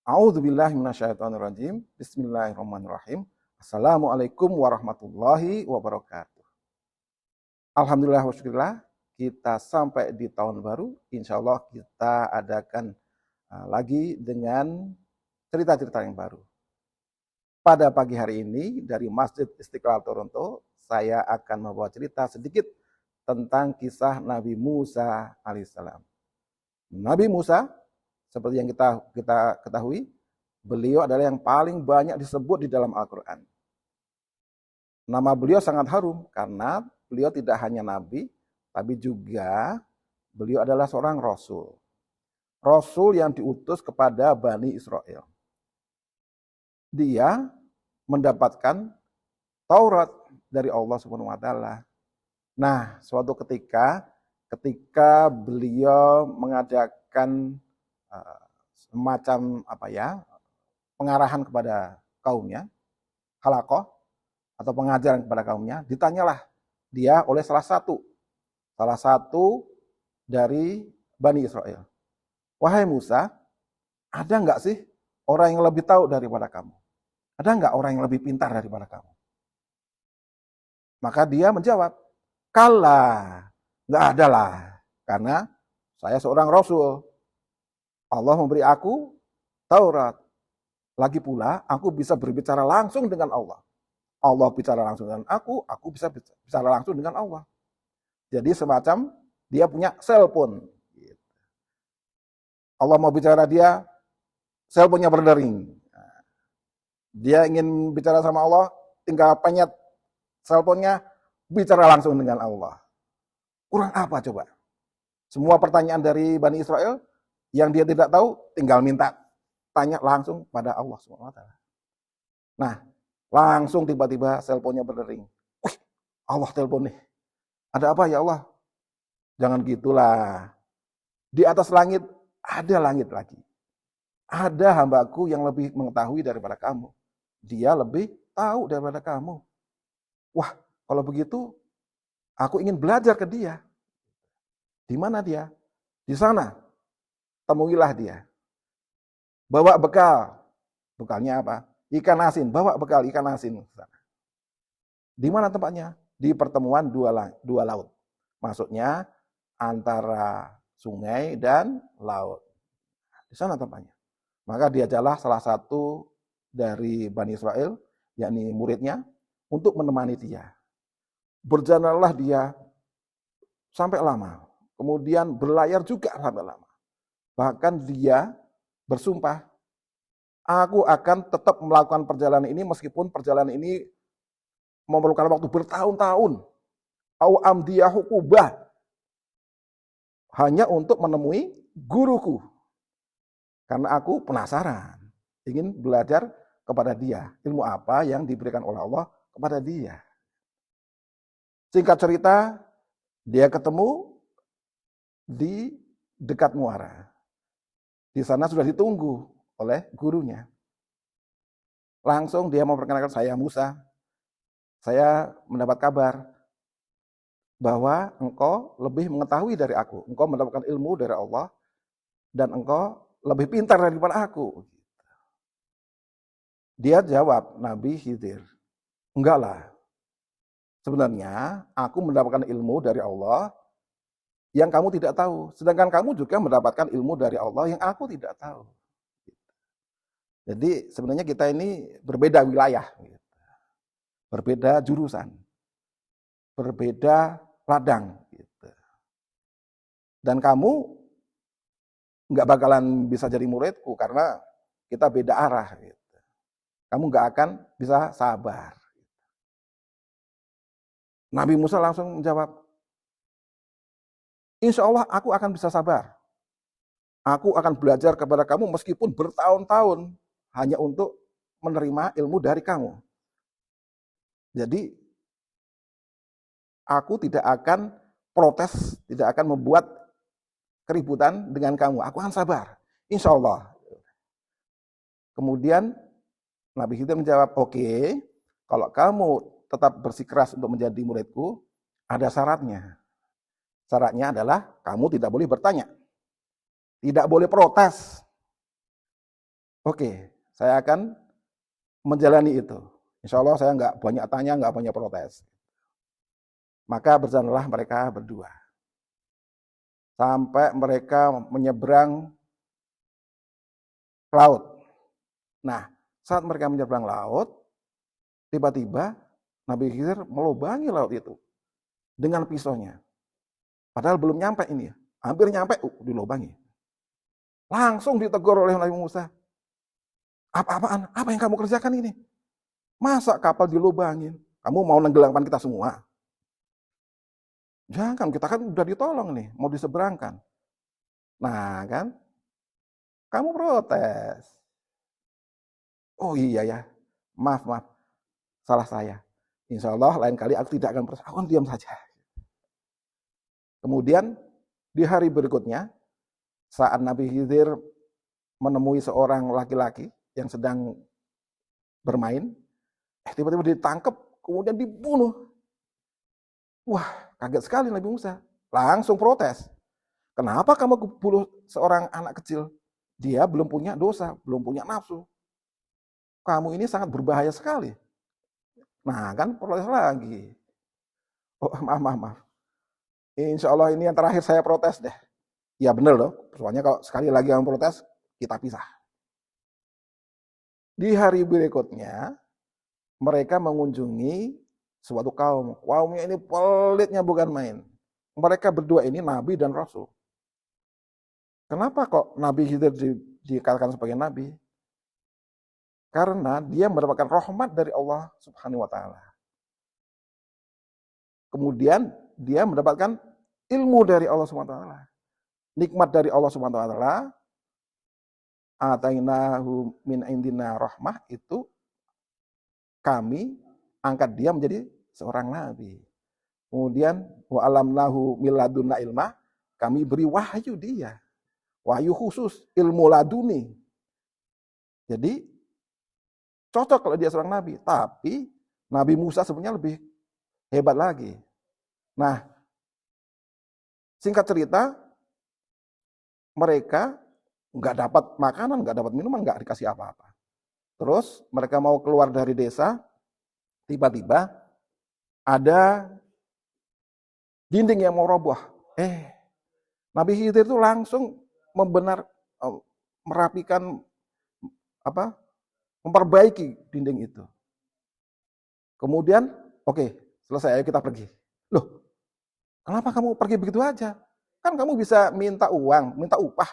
A'udzubillahi minasyaitonirrajim. Bismillahirrahmanirrahim. Assalamualaikum warahmatullahi wabarakatuh. Alhamdulillah wa syukurillah, kita sampai di tahun baru. Insya Allah kita adakan lagi dengan cerita-cerita yang baru. Pada pagi hari ini dari Masjid Istiqlal Toronto, saya akan membawa cerita sedikit tentang kisah Nabi Musa alaihissalam. Nabi Musa, seperti yang kita ketahui, beliau adalah yang paling banyak disebut di dalam Al-Quran. Nama beliau sangat harum karena beliau tidak hanya nabi, tapi juga beliau adalah seorang rasul. Rasul yang diutus kepada Bani Israel. Dia mendapatkan Taurat dari Allah Subhanahu wa taala. Nah, suatu ketika beliau mengadakan semacam pengarahan kepada kaumnya, halaqah atau pengajaran kepada kaumnya, ditanyalah dia oleh salah satu dari Bani Israel. Wahai Musa, ada nggak sih orang yang lebih tahu daripada kamu? Ada nggak orang yang lebih pintar daripada kamu? Maka dia menjawab, kala, nggak ada lah, karena saya seorang rasul. Allah memberi aku Taurat. Lagi pula, aku bisa berbicara langsung dengan Allah. Allah bicara langsung dengan aku bisa bicara langsung dengan Allah. Jadi semacam dia punya cellphone. Allah mau bicara dia, cellphone-nya berdering. Dia ingin bicara sama Allah, tinggal penyet cellphone-nya, bicara langsung dengan Allah. Kurang apa coba? Semua pertanyaan dari Bani Israel yang dia tidak tahu, tinggal minta tanya langsung pada Allah SWT. Nah, langsung tiba-tiba cellphone-nya berdering. Wih, Allah telepon nih. Ada apa ya Allah? Jangan gitulah. Di atas langit, ada langit lagi. Ada hambaku yang lebih mengetahui daripada kamu. Dia lebih tahu daripada kamu. Wah, kalau begitu, aku ingin belajar ke dia. Di mana dia? Di sana. Temuilah dia. Bawa bekal. Bekalnya apa? Ikan asin. Bawa bekal ikan asin. Di mana tempatnya? Di pertemuan dua laut. Maksudnya antara sungai dan laut. Di sana tempatnya. Maka diajaklah salah satu dari Bani Israel, yakni muridnya, untuk menemani dia. Berjalanlah dia sampai lama. Kemudian berlayar juga sampai lama. Bahkan dia bersumpah, aku akan tetap melakukan perjalanan ini meskipun perjalanan ini memerlukan waktu bertahun-tahun. Au amdiyahu qubah. Hanya untuk menemui guruku. Karena aku penasaran, ingin belajar kepada dia. Ilmu apa yang diberikan oleh Allah kepada dia. Singkat cerita, dia ketemu di dekat muara. Di sana sudah ditunggu oleh gurunya. Langsung dia memperkenalkan, saya Musa. Saya mendapat kabar bahwa engkau lebih mengetahui dari aku. Engkau mendapatkan ilmu dari Allah dan engkau lebih pintar daripada aku. Dia jawab, Nabi Khidir, enggak lah. Sebenarnya aku mendapatkan ilmu dari Allah yang kamu tidak tahu. Sedangkan kamu juga mendapatkan ilmu dari Allah yang aku tidak tahu. Jadi sebenarnya kita ini berbeda wilayah. Berbeda jurusan. Berbeda ladang. Dan kamu nggak bakalan bisa jadi muridku karena kita beda arah. Kamu nggak akan bisa sabar. Nabi Musa langsung menjawab, insya Allah aku akan bisa sabar. Aku akan belajar kepada kamu meskipun bertahun-tahun hanya untuk menerima ilmu dari kamu. Jadi aku tidak akan protes, tidak akan membuat keributan dengan kamu. Aku akan sabar, insya Allah. Kemudian Nabi Khidir menjawab, oke, kalau kamu tetap bersikeras untuk menjadi muridku, ada syaratnya. Syaratnya adalah kamu tidak boleh bertanya. Tidak boleh protes. Oke, saya akan menjalani itu. Insya Allah saya nggak banyak tanya, nggak banyak protes. Maka berjalanlah mereka berdua. Sampai mereka menyeberang laut. Nah, saat mereka menyeberang laut, tiba-tiba Nabi Khidir melubangi laut itu dengan pisaunya. Padahal belum nyampe ini ya. Hampir nyampe, dilubangi. Langsung ditegur oleh Nabi Musa. Apa-apaan? Apa yang kamu kerjakan ini? Masa kapal dilubangin? Kamu mau nenggelamkan kita semua? Jangan, kita kan udah ditolong nih, mau diseberangkan. Nah kan, kamu protes. Oh iya ya, maaf, salah saya. Insya Allah lain kali aku tidak akan protes, aku akan diam saja. Kemudian di hari berikutnya, saat Nabi Khidir menemui seorang laki-laki yang sedang bermain, tiba-tiba ditangkap, kemudian dibunuh. Wah, kaget sekali Nabi Musa. Langsung protes. Kenapa kamu bunuh seorang anak kecil? Dia belum punya dosa, belum punya nafsu. Kamu ini sangat berbahaya sekali. Nah, kan protes lagi. Oh, maaf. Insya Allah ini yang terakhir saya protes deh. Ya bener loh, soalnya kalau sekali lagi yang protes, kita pisah. Di hari berikutnya, mereka mengunjungi suatu kaum. Kaumnya ini pelitnya bukan main. Mereka berdua ini Nabi dan Rasul. Kenapa kok Nabi Khidir dikatakan sebagai Nabi? Karena dia mendapatkan rahmat dari Allah Subhanahu wa Ta'ala. Kemudian dia mendapatkan ilmu dari Allah Subhanahu wa Ta'ala. Nikmat dari Allah Subhanahu wa Ta'ala. Atainahu min indina rahmah, itu kami angkat dia menjadi seorang nabi. Kemudian wa alamnahu min ladunna ilma, kami beri wahyu dia. Wahyu khusus, ilmu laduni. Jadi cocok kalau dia seorang nabi, tapi Nabi Musa sebenarnya lebih hebat lagi. Nah, singkat cerita, mereka nggak dapat makanan, nggak dapat minuman, nggak dikasih apa-apa. Terus mereka mau keluar dari desa, tiba-tiba ada dinding yang mau roboh. Nabi Khidir itu langsung merapikan, memperbaiki dinding itu. Kemudian, oke, selesai, ayo kita pergi. Loh, kenapa kamu pergi begitu aja? Kan kamu bisa minta uang, minta upah.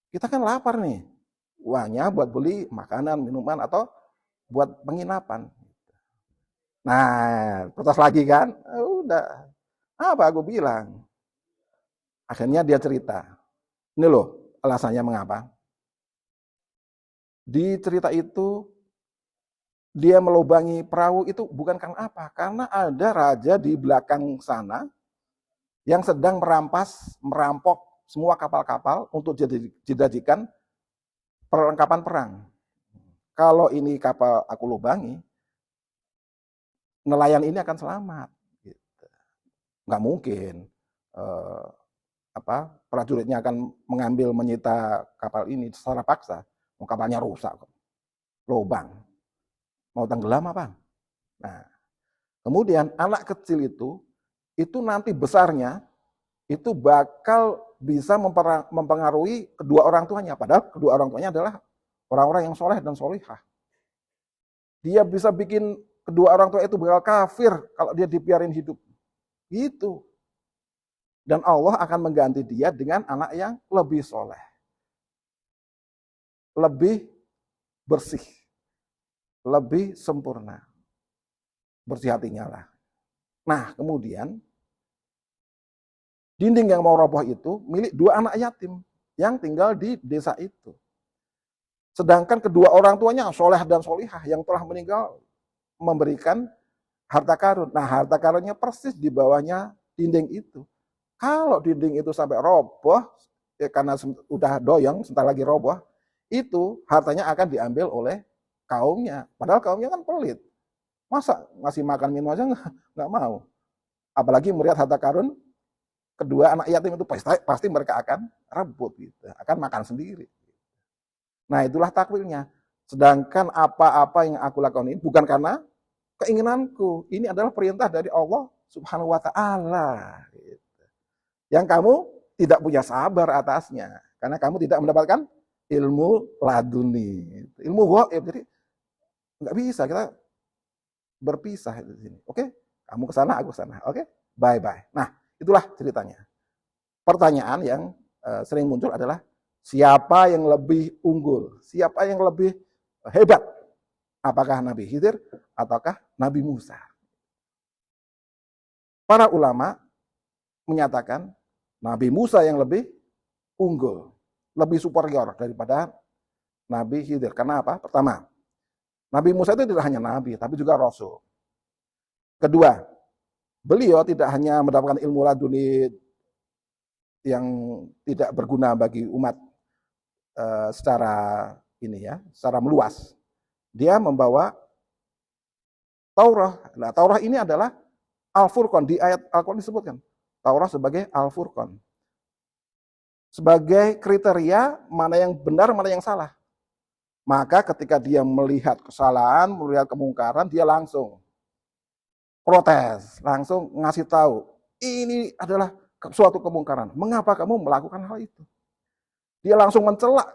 Kita kan lapar nih. Uangnya buat beli makanan, minuman, atau buat penginapan. Nah, protes lagi kan? Udah. Apa aku bilang? Akhirnya dia cerita. Ini loh alasannya mengapa. Di cerita itu, dia melubangi perahu itu bukan karena apa? Karena ada raja di belakang sana yang sedang merampok semua kapal-kapal untuk dijadikan perlengkapan perang. Kalau ini kapal aku lubangi, nelayan ini akan selamat. Nggak mungkin prajuritnya akan mengambil menyita kapal ini secara paksa. Kapalnya rusak, lubang, mau tenggelam apa? Nah, kemudian anak kecil itu nanti besarnya itu bakal bisa mempengaruhi kedua orang tuanya. Padahal kedua orang tuanya adalah orang-orang yang soleh dan solihah. Dia bisa bikin kedua orang tua itu bakal kafir kalau dia dibiarin hidup. Gitu. Dan Allah akan mengganti dia dengan anak yang lebih soleh. Lebih bersih. Lebih sempurna. Bersih hatinya lah. Nah, kemudian dinding yang mau roboh itu milik dua anak yatim yang tinggal di desa itu. Sedangkan kedua orang tuanya soleh dan solihah yang telah meninggal memberikan harta karun. Nah, harta karunnya persis di bawahnya dinding itu. Kalau dinding itu sampai roboh, karena udah doyong, sebentar lagi roboh, itu hartanya akan diambil oleh kaumnya. Padahal kaumnya kan pelit. Masa ngasih makan minum aja nggak mau. Apalagi melihat harta karun, kedua anak yatim itu pasti mereka akan rebut, gitu, akan makan sendiri. Nah, itulah takwilnya. Sedangkan apa-apa yang aku lakukan ini bukan karena keinginanku. Ini adalah perintah dari Allah Subhanahu wa taala. Yang kamu tidak punya sabar atasnya karena kamu tidak mendapatkan ilmu laduni. Ilmu ghaib. Jadi nggak bisa kita berpisah di sini. Oke? Kamu ke sana, aku ke sana. Oke? Bye-bye. Nah, itulah ceritanya. Pertanyaan yang sering muncul adalah siapa yang lebih unggul? Siapa yang lebih hebat? Apakah Nabi Khidir ataukah Nabi Musa? Para ulama menyatakan Nabi Musa yang lebih unggul, lebih superior daripada Nabi Khidir. Karena apa? Pertama, Nabi Musa itu tidak hanya nabi, tapi juga rasul. Kedua, beliau tidak hanya mendapatkan ilmu laduni yang tidak berguna bagi umat secara secara meluas. Dia membawa Taurah. Nah, Taurah ini adalah Al-Furqan. Di ayat Al-Quran disebutkan Taurah sebagai Al-Furqan. Sebagai kriteria mana yang benar, mana yang salah. Maka ketika dia melihat kesalahan, melihat kemungkaran, dia langsung protes, langsung ngasih tahu, ini adalah suatu kemungkaran. Mengapa kamu melakukan hal itu? Dia langsung mencela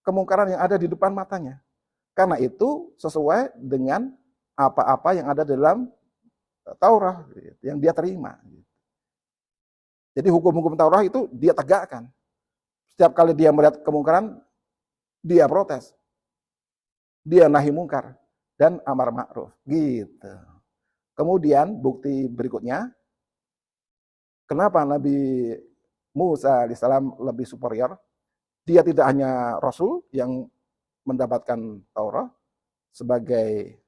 kemungkaran yang ada di depan matanya. Karena itu sesuai dengan apa-apa yang ada dalam Taurah yang dia terima. Jadi hukum-hukum Taurah itu dia tegakkan. Setiap kali dia melihat kemungkaran, dia protes. Dia nahi mungkar dan amar ma'ruf. Gitu. Kemudian bukti berikutnya, kenapa Nabi Musa alaihissalam lebih superior? Dia tidak hanya Rasul yang mendapatkan Taurat sebagai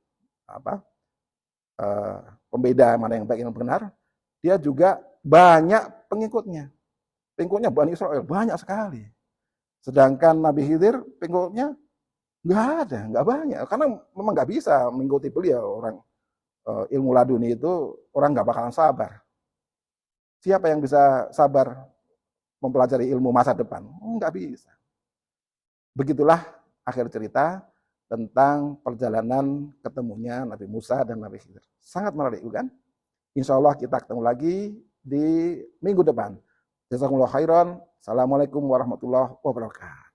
pembeda mana yang baik yang benar, dia juga banyak pengikutnya. Pengikutnya Bani Israel banyak sekali. Sedangkan Nabi Khidir pengikutnya nggak ada, nggak banyak. Karena memang nggak bisa mengikuti beliau. Orang ilmu laduni itu orang nggak bakalan sabar. Siapa yang bisa sabar mempelajari ilmu masa depan? Nggak bisa. Begitulah akhir cerita tentang perjalanan ketemunya Nabi Musa dan Nabi Khidir. Sangat menarik, bukan? Insya Allah kita ketemu lagi di minggu depan. Jazakumullah khairan. Assalamualaikum warahmatullahi wabarakatuh.